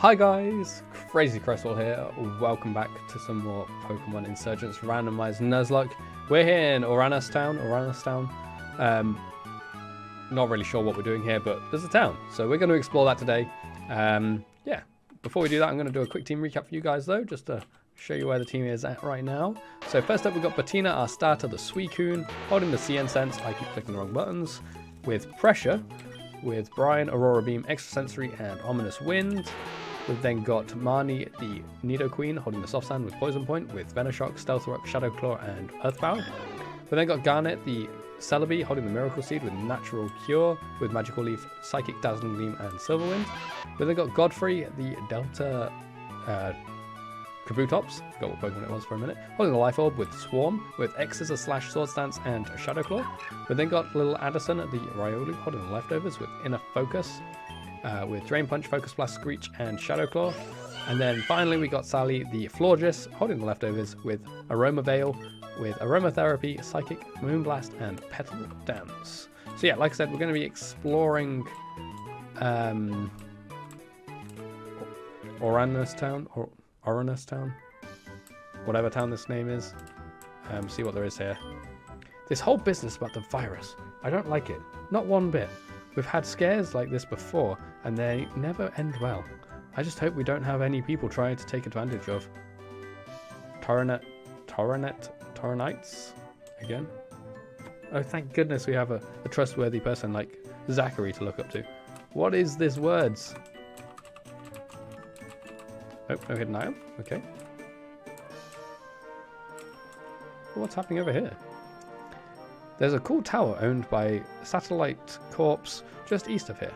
Hi guys, Crazy Crystal here. Welcome back to some more Pokemon Insurgence Randomised Nuzlocke. We're here in Oranistown. Not really sure what we're doing here, but there's a town, so we're going to explore that today. Yeah, before we do that, I'm going to do a quick team recap for you guys though, just to show you where the team is at right now. So first up, we've got Bettina, our starter, the Suicune, holding the CN Sense. I keep clicking the wrong buttons. With Pressure, with Brian, Aurora Beam, Extrasensory, and Ominous Wind. We've then got Marnie, the Nidoqueen, holding the Soft Sand with Poison Point, with Venoshock, Stealth Rock, Shadow Claw, and Earth Power. We've then got Garnet, the Celebi, holding the Miracle Seed with Natural Cure, with Magical Leaf, Psychic, Dazzling Gleam, and Silverwind. We've then got Godfrey, the Delta Kabutops, forgot what Pokemon it was for a minute, holding the Life Orb with Swarm, with X-Scissor Slash, Sword Stance, and Shadow Claw. We've then got little Addison, the Riolu, holding the Leftovers with Inner Focus, with Drain Punch, Focus Blast, Screech, and Shadow Claw. And then finally we got Sally, the Florges, holding the Leftovers with Aroma Veil, with Aromatherapy, Psychic, Moonblast, and Petal Dance. So yeah, like I said, we're going to be exploring Oranistown, whatever town this name is. See what there is here. This whole business about the virus, I don't like it, not one bit. We've had scares like this before, and they never end well. I just hope we don't have any people trying to take advantage of Toranites again. Oh, thank goodness we have a trustworthy person like Zachary to look up to. What is this words? Oh, no hidden item? Okay. What's happening over here? There's a cool tower owned by Satellite Corps just east of here.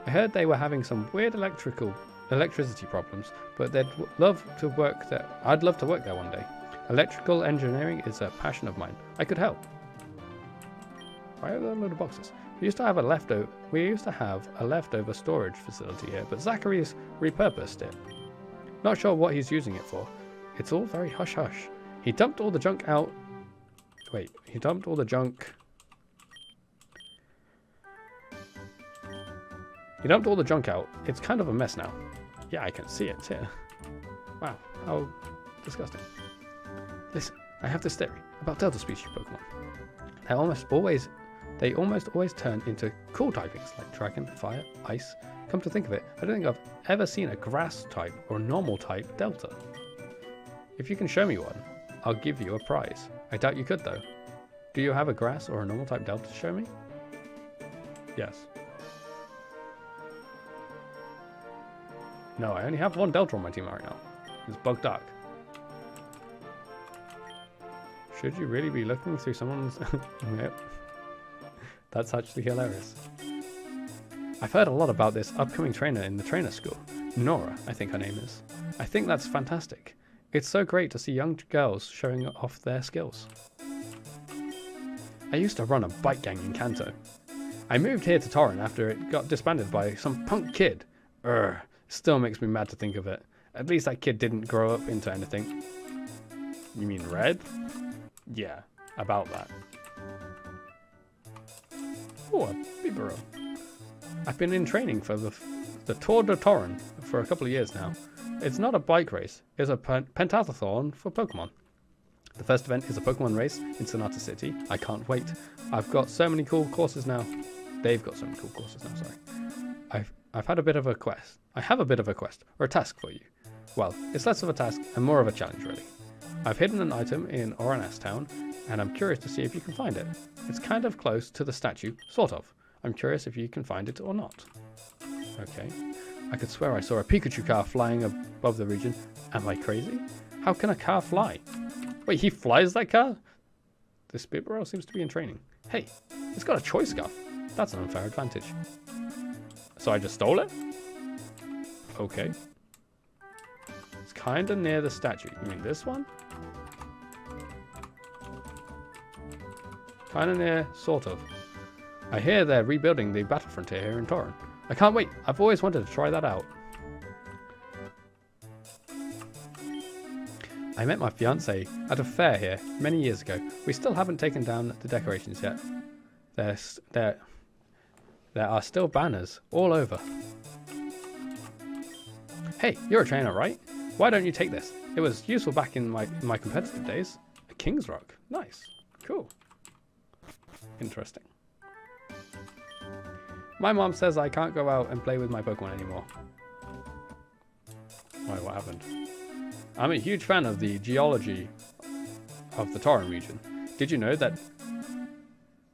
I heard they were having some weird electricity problems, but I'd love to work there one day. Electrical engineering is a passion of mine. I could help. Why are there a load of boxes? We used to have a leftover storage facility here, but Zachary's repurposed it. Not sure what he's using it for. It's all very hush-hush. He dumped all the junk out. Wait, he dumped all the junk. He dumped all the junk out. It's kind of a mess now. Yeah, I can see it here. Wow, how disgusting. Listen, I have this theory about Delta species Pokemon. They almost always turn into cool typings like Dragon, Fire, Ice. Come to think of it, I don't think I've ever seen a grass type or normal type Delta. If you can show me one, I'll give you a prize. I doubt you could though. Do you have a grass or a normal type Delta to show me? Yes. No, I only have one Delta on my team right now. It's Bug Dark. Should you really be looking through someone's... Yep. That's actually hilarious. I've heard a lot about this upcoming trainer in the trainer school. Nora, I think her name is. I think that's fantastic. It's so great to see young girls showing off their skills. I used to run a bike gang in Kanto. I moved here to Torren after it got disbanded by some punk kid. Still makes me mad to think of it. At least that kid didn't grow up into anything. You mean Red? Yeah, about that. Oh, a Bibero. I've been in training for the Tour de Torren for a couple of years now. It's not a bike race, it's a pentathlon for Pokemon. The first event is a Pokemon race in Sonata City. I can't wait. I've got so many cool courses now. They've got so many cool courses now, sorry. I have a bit of a quest, or a task for you. Well, it's less of a task and more of a challenge, really. I've hidden an item in Oranistown, and I'm curious to see if you can find it. It's kind of close to the statue, sort of. I'm curious if you can find it or not. Okay. I could swear I saw a Pikachu car flying above the region. Am I crazy? How can a car fly? Wait, he flies that car? This Bibero seems to be in training. Hey, it's got a choice scarf. That's an unfair advantage. So I just stole it? Okay. It's kind of near the statue. You mean this one? Kind of near, sort of. I hear they're rebuilding the battle frontier here in Torren. I can't wait. I've always wanted to try that out. I met my fiance at a fair here many years ago. We still haven't taken down the decorations yet. There are still banners all over. Hey, you're a trainer, right? Why don't you take this? It was useful back in my competitive days. A King's Rock. Nice. Cool. Interesting. My mom says I can't go out and play with my Pokemon anymore. Why, what happened? I'm a huge fan of the geology of the Tauren region. Did you know that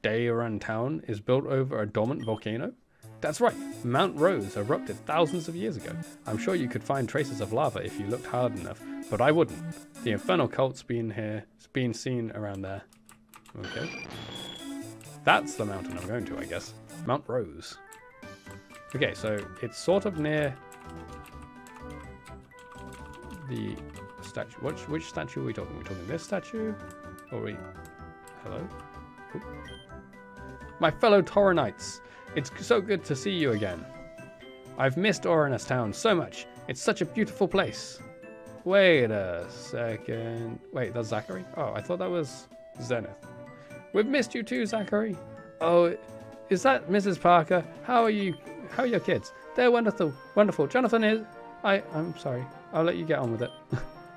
Dairan town is built over a dormant volcano? That's right, Mount Rose erupted thousands of years ago. I'm sure you could find traces of lava if you looked hard enough, but I wouldn't. The infernal cult's been seen around there. Okay. That's the mountain I'm going to, I guess. Mount Rose. Okay, so it's sort of near the statue. Which statue are we talking? Are we talking this statue? Or are we... Hello? Ooh. My fellow Taurenites, it's so good to see you again. I've missed Oranus Town so much. It's such a beautiful place. Wait a second. Wait, that's Zachary? Oh, I thought that was Zenith. We've missed you too, Zachary. Oh, is that Mrs. Parker? How are you? How are your kids? They're wonderful. Wonderful. Jonathan is... I'm sorry. I'll let you get on with it.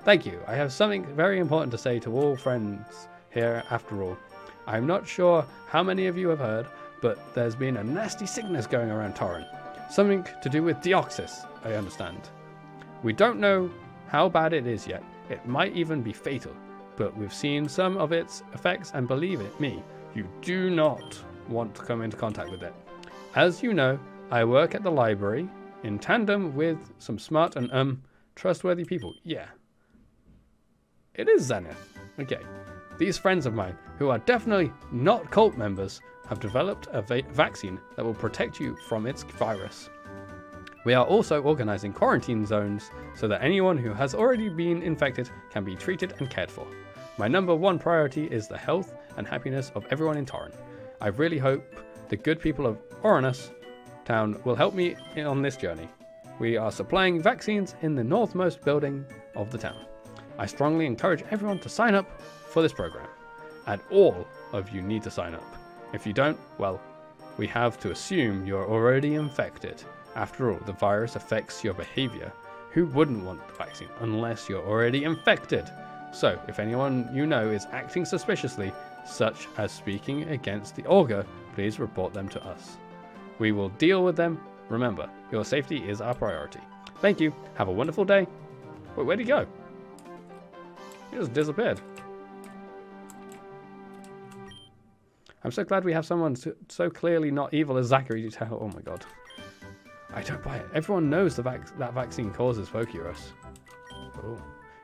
Thank you. I have something very important to say to all friends here after all. I'm not sure how many of you have heard, but there's been a nasty sickness going around Tauren. Something to do with Deoxys, I understand. We don't know how bad it is yet. It might even be fatal, but we've seen some of its effects, and believe it, you do not want to come into contact with it. As you know, I work at the library in tandem with some smart and trustworthy people. Yeah. It is Zenith. Okay. These friends of mine, who are definitely not cult members, have developed a vaccine that will protect you from its virus. We are also organizing quarantine zones so that anyone who has already been infected can be treated and cared for. My number one priority is the health and happiness of everyone in Tauren. I really hope the good people of Oranus Town will help me on this journey. We are supplying vaccines in the northmost building of the town. I strongly encourage everyone to sign up for this program. And all of you need to sign up. If you don't, well, we have to assume you're already infected. After all, the virus affects your behavior. Who wouldn't want the vaccine unless you're already infected? So, if anyone you know is acting suspiciously, such as speaking against the Augur, please report them to us. We will deal with them. Remember, your safety is our priority. Thank you. Have a wonderful day. Wait, where'd he go? He just disappeared. I'm so glad we have someone so clearly not evil as Zachary to tell. Oh my god. I don't buy it. Everyone knows that vaccine causes Pokerus. Oh.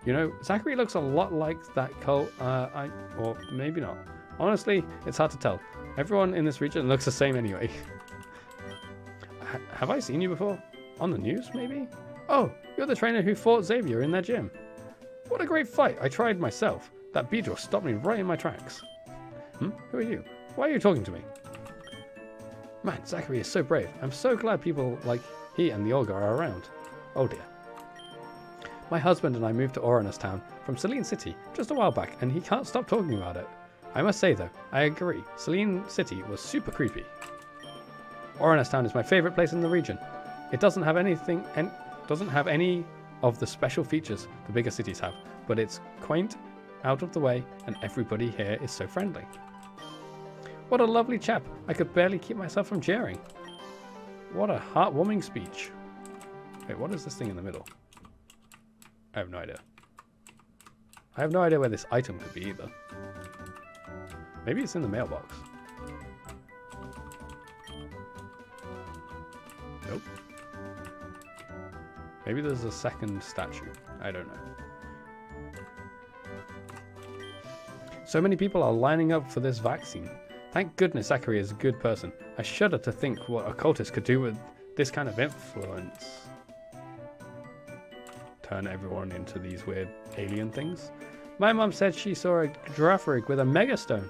You know, Zachary looks a lot like that cult. Or maybe not. Honestly, it's hard to tell. Everyone in this region looks the same anyway. Have I seen you before? On the news, maybe? Oh, you're the trainer who fought Xavier in their gym. What a great fight. I tried myself. That Beedrill stopped me right in my tracks. Who are you? Why are you talking to me? Man, Zachary is so brave. I'm so glad people like he and the Augur are around. Oh dear. My husband and I moved to Oranus Town from Selene City just a while back, and he can't stop talking about it. I must say though, I agree. Selene City was super creepy. Oranus Town is my favorite place in the region. It doesn't have any of the special features the bigger cities have, but it's quaint, out of the way, and everybody here is so friendly. What a lovely chap. I could barely keep myself from cheering. What a heartwarming speech. Wait, what is this thing in the middle? I have no idea. I have no idea where this item could be either. Maybe it's in the mailbox. Nope. Maybe there's a second statue. I don't know. So many people are lining up for this vaccine. Thank goodness Zachary is a good person. I shudder to think what occultists could do with this kind of influence. Turn everyone into these weird alien things. My mum said she saw a Girafarig with a Megastone.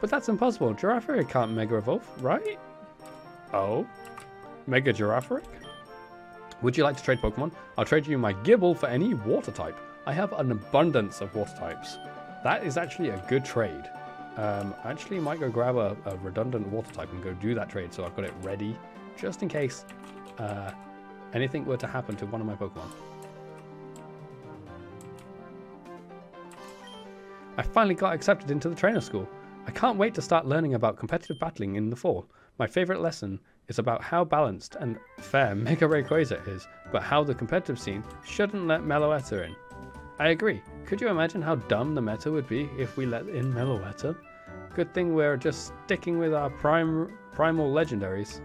But that's impossible. Girafarig can't Mega Evolve, right? Oh? Mega Girafarig? Would you like to trade Pokemon? I'll trade you my Gibble for any water type. I have an abundance of water types. That is actually a good trade. I actually might go grab a redundant water type and go do that trade so I've got it ready just in case anything were to happen to one of my Pokemon. I finally got accepted into the trainer school. I can't wait to start learning about competitive battling in the fall. My favorite lesson is about how balanced and fair Mega Rayquaza is, but how the competitive scene shouldn't let Meloetta in. I agree. Could you imagine how dumb the meta would be if we let in Meloetta? Good thing we're just sticking with our primal legendaries.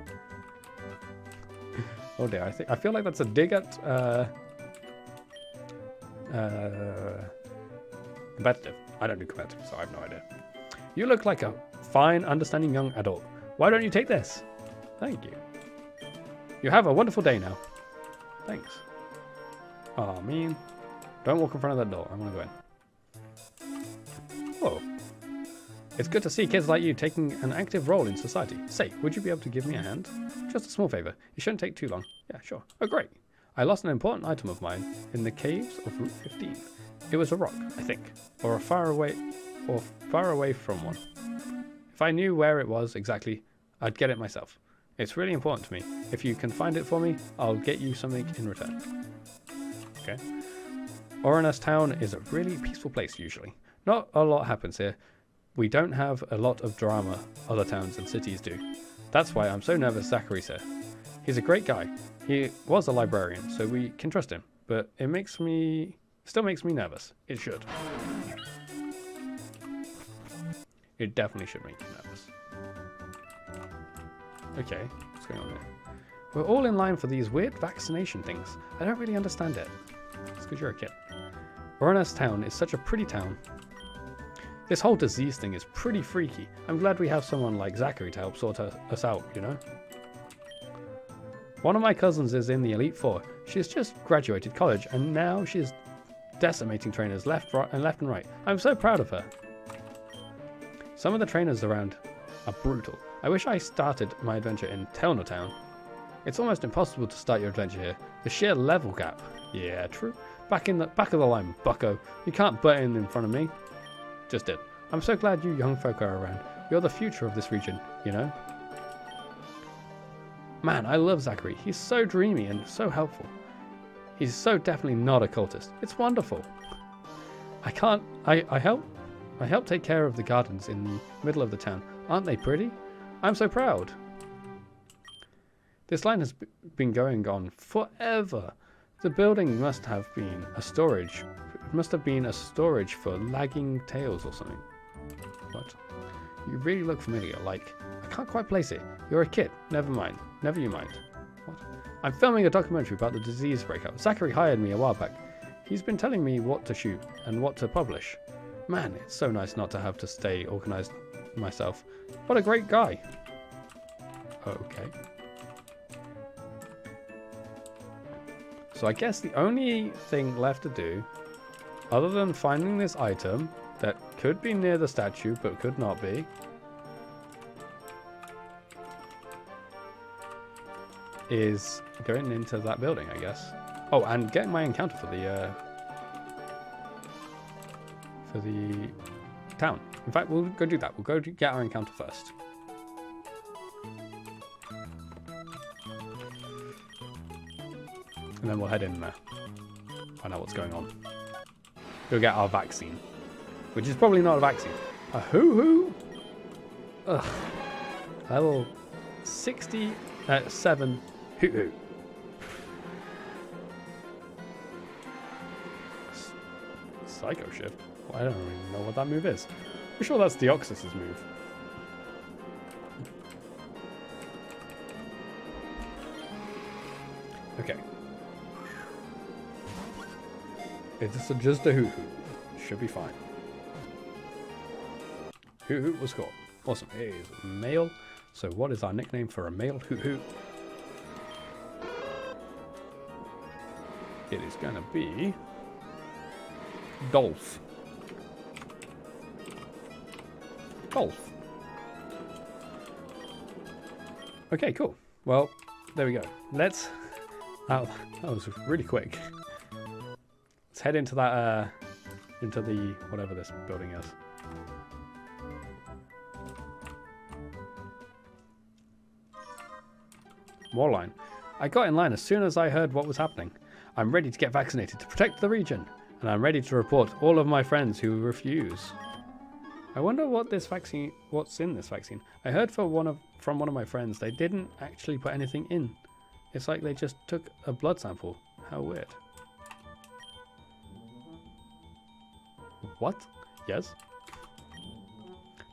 Oh dear, I feel like that's a dig at competitive. I don't do competitive, so I have no idea. You look like a fine, understanding young adult. Why don't you take this? Thank you. You have a wonderful day now. Thanks. Oh, man. Don't walk in front of that door. I'm going to go in. Whoa. It's good to see kids like you taking an active role in society. Say, would you be able to give me a hand? Just a small favor. It shouldn't take too long. Yeah, sure. Oh, great. I lost an important item of mine in the caves of Route 15. It was a rock, I think, or far away from one. If I knew where it was exactly, I'd get it myself. It's really important to me. If you can find it for me, I'll get you something in return. Okay. Oranus Town is a really peaceful place usually. Not a lot happens here. We don't have a lot of drama other towns and cities do. That's why I'm so nervous Zachary's here. He's a great guy. He was a librarian, so we can trust him. But it still makes me nervous. It should. It definitely should make you nervous. Okay, what's going on here? We're all in line for these weird vaccination things. I don't really understand it. It's because you're a kid. Oranus Town is such a pretty town. This whole disease thing is pretty freaky. I'm glad we have someone like Zachary to help sort us out, you know? One of my cousins is in the Elite Four. She's just graduated college and now she's decimating trainers left and right. I'm so proud of her. Some of the trainers around are brutal. I wish I started my adventure in Telno Town. It's almost impossible to start your adventure here. The sheer level gap. Yeah, true. Back of the line, bucko. You can't butt in front of me. Just did. I'm so glad you young folk are around. You're the future of this region, you know? Man, I love Zachary. He's so dreamy and so helpful. He's so definitely not a cultist. It's wonderful. I help take care of the gardens in the middle of the town. Aren't they pretty? I'm so proud. This line has been going on forever. The building must have been a storage. It must have been a storage for lagging tails or something. What? You really look familiar. Like, I can't quite place it. You're a kid. Never mind. Never you mind. What? I'm filming a documentary about the disease breakout. Zachary hired me a while back. He's been telling me what to shoot and what to publish. Man, it's so nice not to have to stay organized myself. What a great guy. Okay. So I guess the only thing left to do, other than finding this item that could be near the statue but could not be, is going into that building, I guess. Oh, and getting my encounter for the town. In fact, we'll go do that. We'll go get our encounter first. And then we'll head in there. Find out what's going on. Go get our vaccine. Which is probably not a vaccine. A hoo-hoo? Ugh. Level 67 hoo-hoo. Psycho Shift? Well, I don't even know what that move is. I'm sure that's Deoxys's move. Okay. It's just a hoo-hoo. Should be fine. Hoo-hoo was caught. Awesome. It is male. So what is our nickname for a male hoo-hoo? It is going to be Dolph. Dolph. Okay, cool. Well, there we go. Let's... that was really quick. Let's head into that, into the, whatever this building is. More line. I got in line as soon as I heard what was happening. I'm ready to get vaccinated to protect the region, and I'm ready to report all of my friends who refuse. I wonder what's in this vaccine. I heard from one of my friends they didn't actually put anything in. It's like they just took a blood sample. How weird. What? Yes?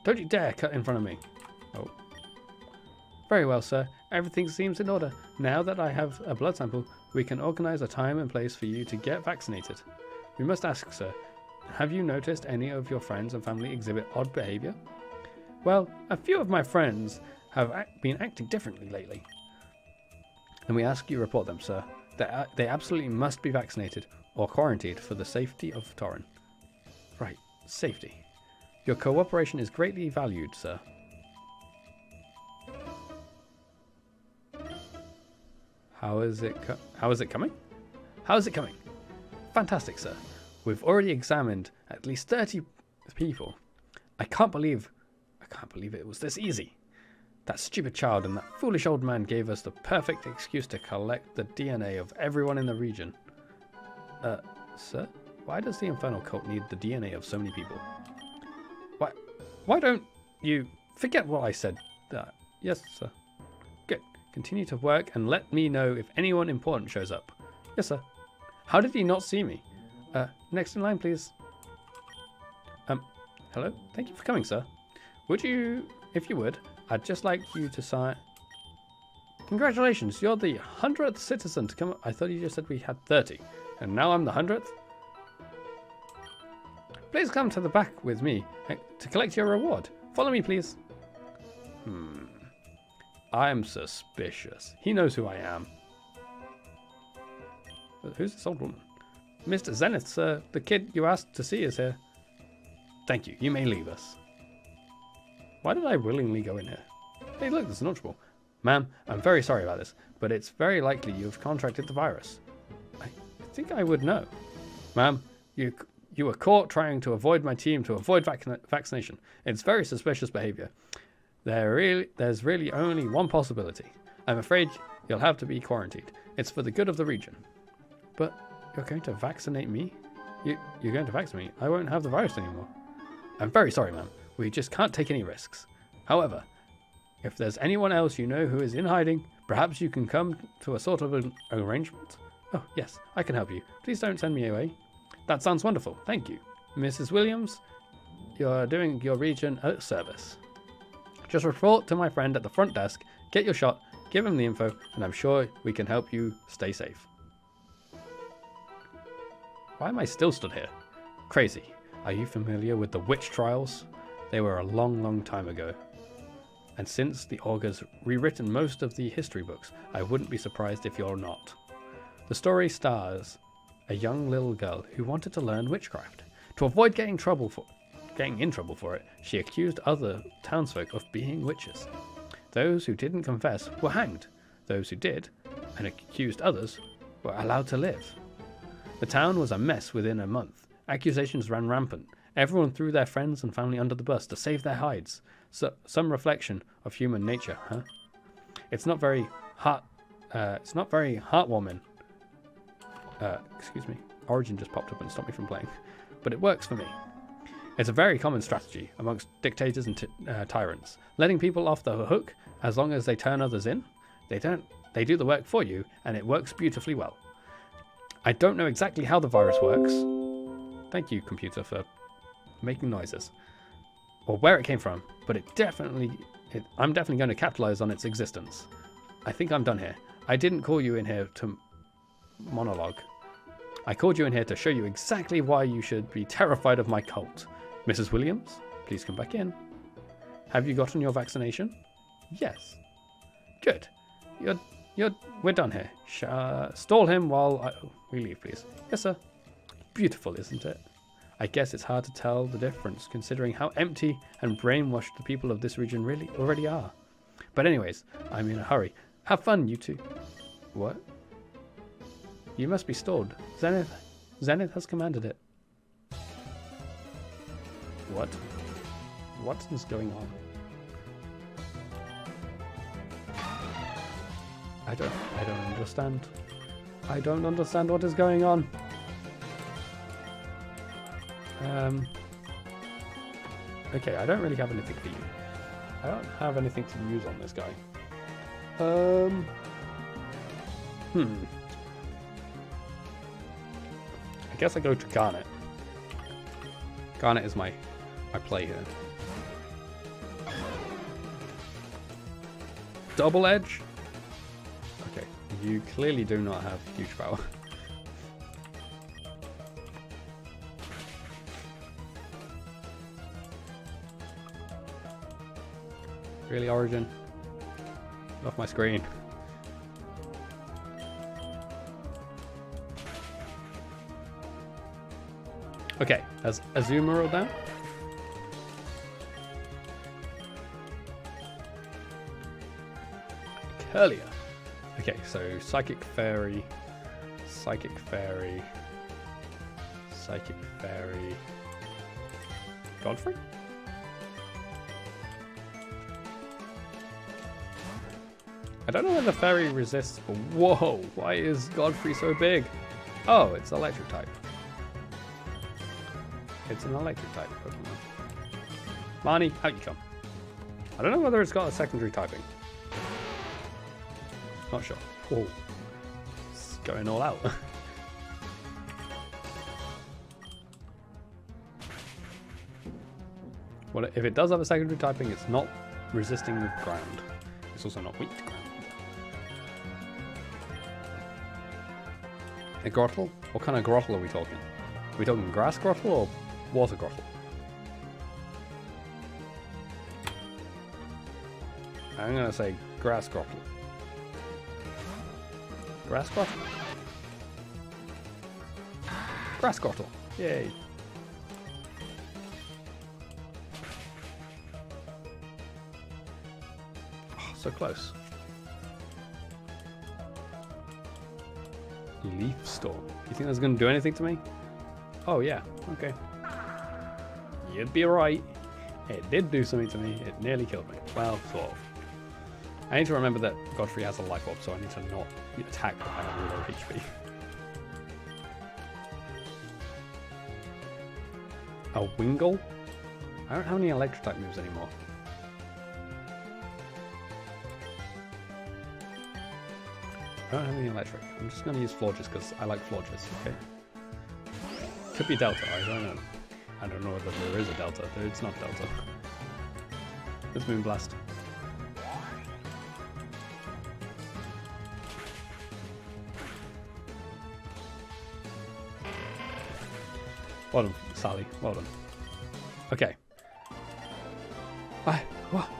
Don't you dare cut in front of me. Oh. Very well, sir. Everything seems in order. Now that I have a blood sample, we can organize a time and place for you to get vaccinated. We must ask, sir, have you noticed any of your friends and family exhibit odd behavior? Well, a few of my friends have been acting differently lately. And we ask you report them, sir. They absolutely must be vaccinated or quarantined for the safety of Torren. Right, safety. Your cooperation is greatly valued, sir. How is it coming? How is it coming? Fantastic, sir. We've already examined at least 30 people. I can't believe it was this easy. That stupid child and that foolish old man gave us the perfect excuse to collect the DNA of everyone in the region. Sir? Why does the Infernal Cult need the DNA of so many people? Why don't you forget what I said? Yes, sir. Good. Continue to work and let me know if anyone important shows up. Yes, sir. How did he not see me? Next in line, please. Hello? Thank you for coming, sir. Would you, if you would, I'd just like you to sign... Congratulations, you're the 100th citizen to come... I thought you just said we had 30, and now I'm the 100th? Please come to the back with me to collect your reward. Follow me, please. I'm suspicious. He knows who I am. Who's this old woman? Mr. Zenith, sir. The kid you asked to see is here. Thank you. You may leave us. Why did I willingly go in here? Hey, look, there's an notchable. Ma'am, I'm very sorry about this, but it's very likely you've contracted the virus. I think I would know. Ma'am, you were caught trying to avoid my team to avoid vaccination. It's very suspicious behavior. There's really only one possibility. I'm afraid you'll have to be quarantined. It's for the good of the region. But you're going to vaccinate me? You're going to vaccinate me? I won't have the virus anymore. I'm very sorry, ma'am. We just can't take any risks. However, if there's anyone else you know who is in hiding, perhaps you can come to a sort of an arrangement. Oh, yes, I can help you. Please don't send me away. That sounds wonderful. Thank you. Mrs. Williams, you're doing your region a service. Just report to my friend at the front desk, get your shot, give him the info, and I'm sure we can help you stay safe. Why am I still stood here? Crazy. Are you familiar with the witch trials? They were a long, long time ago. And since the Augur's rewritten most of the history books, I wouldn't be surprised if you're not. The story stars a young little girl who wanted to learn witchcraft. To avoid getting in trouble for it, she accused other townsfolk of being witches. Those who didn't confess were hanged. Those who did, and accused others, were allowed to live. The town was a mess within a month. Accusations ran rampant. Everyone threw their friends and family under the bus to save their hides. So, some reflection of human nature, huh? It's not very heartwarming. Excuse me. Origin just popped up and stopped me from playing. But it works for me. It's a very common strategy amongst dictators and tyrants. Letting people off the hook as long as they turn others in. They do the work for you, and it works beautifully well. I don't know exactly how the virus works. Thank you, computer, for making noises. Or where it came from, but I'm definitely going to capitalize on its existence. I think I'm done here. I didn't call you in here to monologue. I called you in here to show you exactly why you should be terrified of my cult. Mrs. Williams, please come back in. Have you gotten your vaccination? Yes. Good. We're done here. Stall him while we leave, please. Yes, sir. Beautiful, isn't it? I guess it's hard to tell the difference considering how empty and brainwashed the people of this region really already are. But anyways, I'm in a hurry. Have fun, you two. What? You must be stalled. Zenith has commanded it. What? What is going on? I don't understand. I don't understand what is going on. Okay, I don't really have anything for you. I don't have anything to use on this guy. I guess I go to Garnet. Garnet is my play here. Double Edge? Okay, you clearly do not have huge power. Really, Origin? Get off my screen. Okay, has Azumarill down? Curlia. Okay, so Psychic Fairy, Psychic Fairy, Psychic Fairy, Godfrey? I don't know whether Fairy resists, but whoa, why is Godfrey so big? Oh, it's electric type. It's an electric type Pokemon. Marnie, out you come. I don't know whether it's got a secondary typing. Not sure. Oh, it's going all out. Well, if it does have a secondary typing, it's not resisting the ground. It's also not weak to ground. A Grottle? What kind of Grottle are we talking? Are we talking grass Grottle or water Grottle? I'm going to say grass Grottle. Grass Grottle? Grass Grottle. Yay. Oh, so close. Leaf Storm. You think that's going to do anything to me? Oh yeah, okay. You'd be right. It did do something to me. It nearly killed me. Well, sort of. I need to remember that Godfrey has a life orb, so I need to not attack when I have low HP. A Wingull? I don't have any electric type moves anymore. I don't have any electric. I'm just going to use Florges because I like Florges, okay? Could be Delta, I don't know. I don't know whether there is a Delta. It's not Delta. Let's Moonblast. Well done, Sally. Well done. Okay.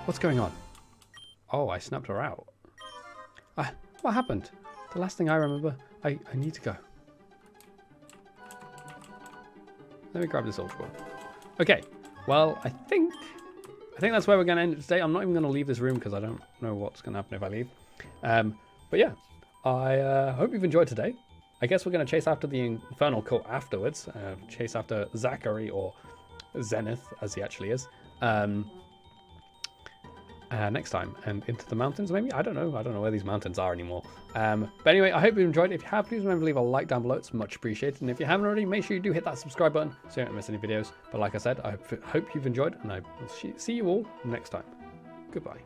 What's going on? Oh, I snapped her out. What happened? The last thing I remember, I need to go. Let me grab this Ultra Ball. Okay, well, I think that's where we're going to end it today. I'm not even going to leave this room because I don't know what's going to happen if I leave. But yeah, I hope you've enjoyed today. I guess we're going to chase after the Infernal Cult afterwards. Chase after Zachary, or Zenith, as he actually is. Next time, and into the mountains maybe? I don't know where these mountains are anymore. But anyway, I hope you enjoyed it. If you have, please remember to leave a like down below. It's much appreciated. And if you haven't already, make sure you do hit that subscribe button so you don't miss any videos. But like I said, I hope you've enjoyed, and I will see you all next time. Goodbye.